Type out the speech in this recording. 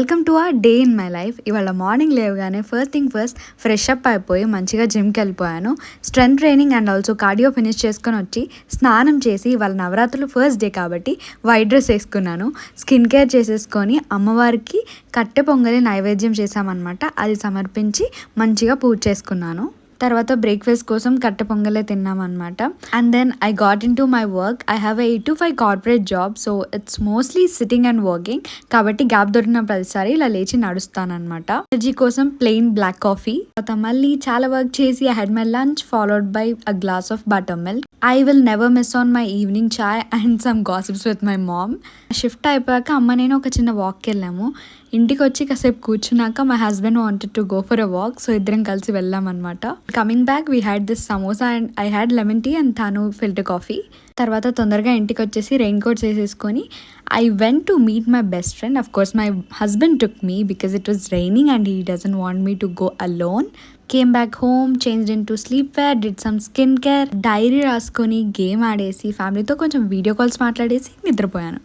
Welcome to day in my life. ఇవాళ morning లేవగానే first thing first fresh up అయిపోయి మంచిగా జిమ్కి వెళ్ళిపోయాను. Strength training and also cardio finish చేసుకొని వచ్చి స్నానం చేసి ఇవాళ నవరాత్రులు ఫస్ట్ డే కాబట్టి వైట్ డ్రెస్ వేసుకున్నాను. స్కిన్ కేర్ చేసేసుకొని అమ్మవారికి కట్టె పొంగలి నైవేద్యం చేశామన్నమాట. అది సమర్పించి మంచిగా పూజ చేసుకున్నాను. తర్వాత బ్రేక్ఫాస్ట్ కోసం కట్టె పొంగలే తిన్నామన్నమాట. And then I got in to my work. I have 8 to 5 corporate job, so it's mostly sitting and working. కాబట్టి గ్యాప్ దొరికిన ప్రతిసారి ఇలా లేచి నడుస్తానమాట. ఎనర్జీ కోసం ప్లెయిన్ బ్లాక్ కాఫీ. తర్వాత మళ్ళీ చాలా వర్క్ చేసి I had my lunch followed by a glass of buttermilk. I will never miss on my evening chai and some gossips with my mom. Shift అయిపోయాక అమ్మ నేను ఒక చిన్న వాక్కి వెళ్ళాము. ఇంటికి వచ్చి కాసేపు కూర్చున్నాక my husband wanted to go for a walk, so ఇద్దరం కలిసి వెళ్ళామన్నమాట. Coming back we had this samosa and I had lemon tea and తాను ఫిల్టర్ కాఫీ. తర్వాత తొందరగా ఇంటికి వచ్చేసి రెయిన్ కోట్ వేసేసుకొని I went to meet my best friend. Of course my husband took me because it was raining and he doesn't want me to go alone. Came back home, changed into sleep wear, did some skin care, diary రాసుకొని game ఆడేసి ఫ్యామిలీతో కొంచెం video calls మాట్లాడేసి నిద్రపోయాను.